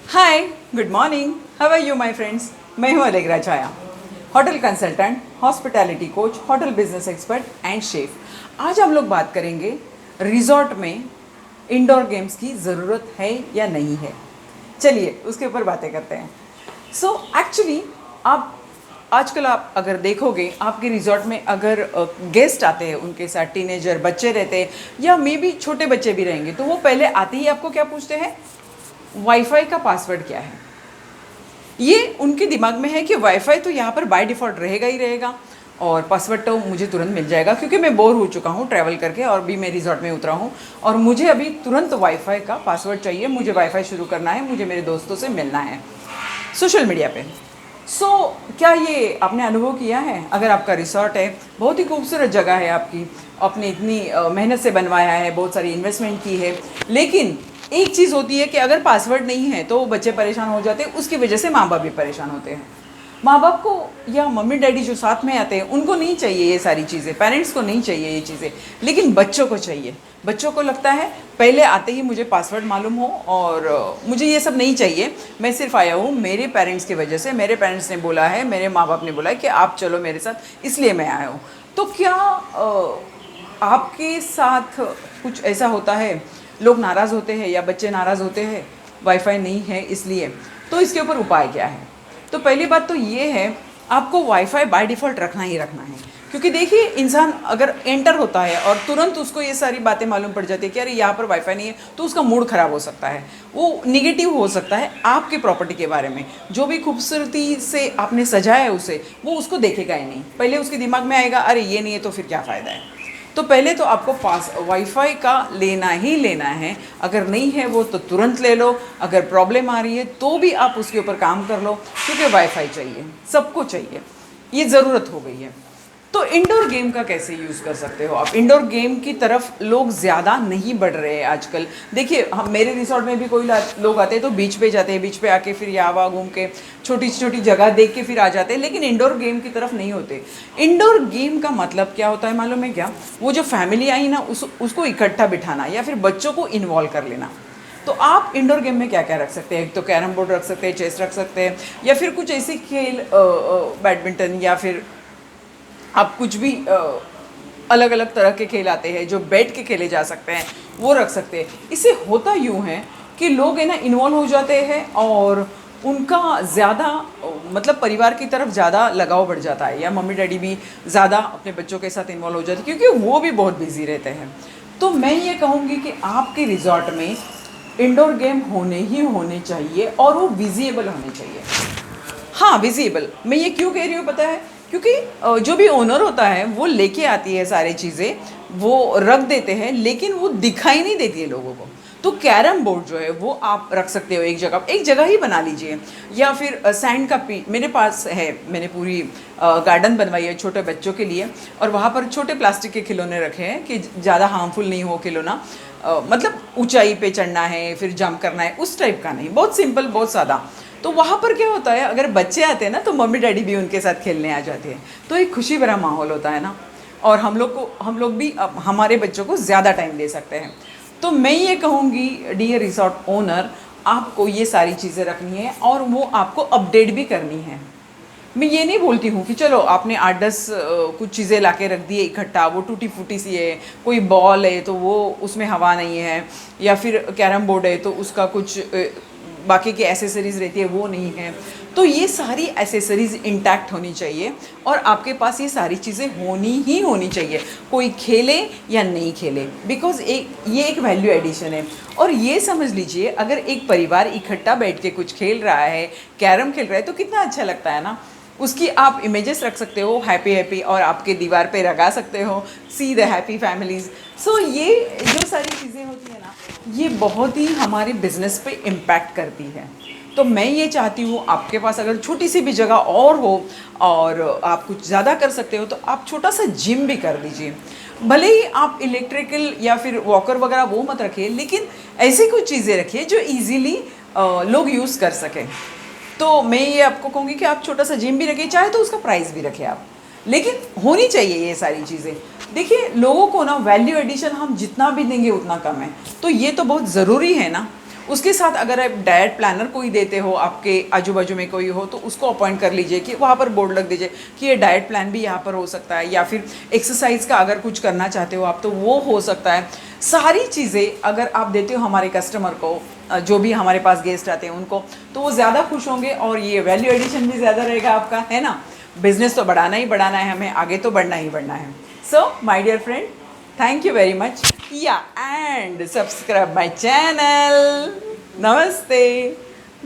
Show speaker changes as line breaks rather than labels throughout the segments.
Hi, good morning, how are you my friends. मैं हूँ Allegra Chhaya, hotel consultant, hospitality coach, hotel business expert and chef. आज हम लोग बात करेंगे रिजॉर्ट में इंडोर गेम्स की ज़रूरत है या नहीं है। चलिए उसके ऊपर बातें करते हैं। सो एक्चुअली आप आजकल आप अगर देखोगे आपके रिजॉर्ट में अगर गेस्ट आते हैं, उनके साथ टीनेजर बच्चे रहते हैं या मे बी छोटे बच्चे भी रहेंगे, तो वो पहले आते ही आपको क्या पूछते हैं, वाईफाई का पासवर्ड क्या है। ये उनके दिमाग में है कि वाईफाई तो यहाँ पर बाय डिफ़ॉल्ट रहेगा ही रहेगा और पासवर्ड तो मुझे तुरंत मिल जाएगा, क्योंकि मैं बोर हो चुका हूँ ट्रैवल करके और भी मैं रिजॉर्ट में उतरा हूँ और मुझे अभी तुरंत वाईफाई का पासवर्ड चाहिए, मुझे वाईफाई शुरू करना है, मुझे मेरे दोस्तों से मिलना है सोशल मीडिया पे। क्या ये आपने अनुभव किया है? अगर आपका रिसॉर्ट है, बहुत ही खूबसूरत जगह है आपकी, आपने इतनी मेहनत से बनवाया है, बहुत सारी इन्वेस्टमेंट की है, लेकिन एक चीज़ होती है कि अगर पासवर्ड नहीं है तो बच्चे परेशान हो जाते हैं, उसकी वजह से माँ बाप भी परेशान होते हैं। माँ बाप को या मम्मी डैडी जो साथ में आते हैं उनको नहीं चाहिए ये सारी चीज़ें, पेरेंट्स को नहीं चाहिए ये चीज़ें, लेकिन बच्चों को चाहिए। बच्चों को लगता है पहले आते ही मुझे पासवर्ड मालूम हो और मुझे ये सब नहीं चाहिए, मैं सिर्फ आया हूँ मेरे पेरेंट्स की वजह से, मेरे पेरेंट्स ने बोला है, मेरे माँ बाप ने बोला है कि आप चलो मेरे साथ, इसलिए मैं आया हूँ। तो क्या आपके साथ कुछ ऐसा होता है, लोग नाराज़ होते हैं या बच्चे नाराज़ होते हैं वाईफाई नहीं है इसलिए, तो इसके ऊपर उपाय क्या है? तो पहली बात तो ये है, आपको वाईफाई बाय डिफ़ॉल्ट रखना ही रखना है, क्योंकि देखिए इंसान अगर एंटर होता है और तुरंत उसको ये सारी बातें मालूम पड़ जाती है कि अरे यहाँ पर वाईफाई नहीं है, तो उसका मूड ख़राब हो सकता है, वो निगेटिव हो सकता है आपके प्रॉपर्टी के बारे में। जो भी खूबसूरती से आपने सजाया है उसे, वो उसको देखेगा ही नहीं, पहले उसके दिमाग में आएगा अरे ये नहीं है तो फिर क्या फ़ायदा है। तो पहले तो आपको पास वाईफाई का लेना ही लेना है, अगर नहीं है वो तो तुरंत ले लो, अगर प्रॉब्लम आ रही है तो भी आप उसके ऊपर काम कर लो, क्योंकि वाईफाई चाहिए, सबको चाहिए, ये ज़रूरत हो गई है। तो इंडोर गेम का कैसे यूज़ कर सकते हो आप? इंडोर गेम की तरफ लोग ज़्यादा नहीं बढ़ रहे हैं आजकल। देखिए हम मेरे रिसॉर्ट में भी कोई लोग आते हैं तो बीच पे जाते हैं, बीच पे आके फिर यहाँ वहाँ घूम के छोटी छोटी जगह देख के फिर आ जाते हैं, लेकिन इंडोर गेम की तरफ नहीं होते। इंडोर गेम का मतलब क्या होता है मालूम है क्या? वो जो फैमिली आई ना उसको इकट्ठा बिठाना या फिर बच्चों को इन्वॉल्व कर लेना। तो आप इंडोर गेम में क्या क्या रख सकते हैं? एक तो कैरम बोर्ड रख सकते हैं, चेस रख सकते हैं, या फिर कुछ ऐसी खेल बैडमिंटन, या फिर आप कुछ भी अलग अलग तरह के खेल आते हैं जो बैठ के खेले जा सकते हैं, वो रख सकते हैं। इससे होता यूँ है कि लोग है ना इन्वॉल्व हो जाते हैं और उनका ज़्यादा मतलब परिवार की तरफ ज़्यादा लगाव बढ़ जाता है, या मम्मी डैडी भी ज़्यादा अपने बच्चों के साथ इन्वॉल्व हो जाते हैं, क्योंकि वो भी बहुत बिजी रहते हैं। तो मैं ये कहूँगी कि आपके रिजॉर्ट में इंडोर गेम होने ही होने चाहिए और वो विजिबल होने चाहिए। हाँ, विजिबल मैं ये क्यों कह रही हूँ पता है? क्योंकि जो भी ओनर होता है वो लेके आती है सारी चीज़ें, वो रख देते हैं, लेकिन वो दिखाई नहीं देती है लोगों को। तो कैरम बोर्ड जो है वो आप रख सकते हो एक जगह ही बना लीजिए, या फिर सैंड का मेरे पास है, मैंने पूरी गार्डन बनवाई है छोटे बच्चों के लिए, और वहाँ पर छोटे प्लास्टिक के खिलौने रखे हैं कि ज़्यादा हार्मफुल नहीं हो खिलौना, मतलब ऊंचाई पे चढ़ना है फिर जंप करना है उस टाइप का नहीं, बहुत सिंपल बहुत सादा। तो वहाँ पर क्या होता है, अगर बच्चे आते हैं ना तो मम्मी डैडी भी उनके साथ खेलने आ जाते हैं, तो एक खुशी भरा माहौल होता है ना, और हम लोग भी हमारे बच्चों को ज़्यादा टाइम दे सकते हैं। तो मैं ये कहूँगी डियर रिसॉर्ट ओनर, आपको ये सारी चीज़ें रखनी है और वो आपको अपडेट भी करनी है। मैं ये नहीं बोलती हूँ कि चलो आपने 8-10 कुछ चीज़ें लाके रख दी है इकट्ठा, वो टूटी फूटी सी है, कोई बॉल है तो वो उसमें हवा नहीं है, या फिर कैरम बोर्ड है तो उसका कुछ बाकी की एसेसरीज़ रहती है वो नहीं है। तो ये सारी एसेसरीज़ इंटैक्ट होनी चाहिए और आपके पास ये सारी चीज़ें होनी ही होनी चाहिए, कोई खेले या नहीं खेले, बिकॉज ये एक वैल्यू एडिशन है। और ये समझ लीजिए अगर एक परिवार इकट्ठा बैठ के कुछ खेल रहा है, कैरम खेल रहा है, तो कितना अच्छा लगता है ना। उसकी आप इमेजेस रख सकते हो हैप्पी हैप्पी, और आपके दीवार पे लगा सकते हो सी द हैप्पी फैमिलीज़। सो ये जो सारी चीज़ें होती हैं ना, ये बहुत ही हमारे बिजनेस पे इम्पैक्ट करती है। तो मैं ये चाहती हूँ आपके पास अगर छोटी सी भी जगह और हो और आप कुछ ज़्यादा कर सकते हो, तो आप छोटा सा जिम भी कर दीजिए। भले ही आप इलेक्ट्रिकल या फिर वॉकर वगैरह वो मत रखिए, लेकिन ऐसी कुछ चीज़ें रखिए जो ईजीली लोग यूज़ कर सकें। तो मैं ये आपको कहूँगी कि आप छोटा सा जिम भी रखिए, चाहे तो उसका प्राइस भी रखें आप, लेकिन होनी चाहिए ये सारी चीज़ें। देखिए लोगों को ना वैल्यू एडिशन हम जितना भी देंगे उतना कम है, तो ये तो बहुत ज़रूरी है ना। उसके साथ अगर आप डाइट प्लानर कोई देते हो, आपके आजू बाजू में कोई हो, तो उसको अपॉइंट कर लीजिए कि वहाँ पर बोर्ड लग दीजिए कि ये डाइट प्लान भी यहाँ पर हो सकता है, या फिर एक्सरसाइज का अगर कुछ करना चाहते हो आप तो वो हो सकता है। सारी चीज़ें अगर आप देते हो हमारे कस्टमर को, जो भी हमारे पास गेस्ट आते हैं उनको, तो वो ज़्यादा खुश होंगे और ये वैल्यू एडिशन भी ज़्यादा रहेगा आपका, है ना। बिजनेस तो बढ़ाना ही बढ़ाना है, हमें आगे तो बढ़ना ही बढ़ना है। So my dear friend, thank you very much. Yeah, and subscribe my channel. Namaste.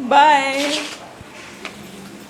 Bye.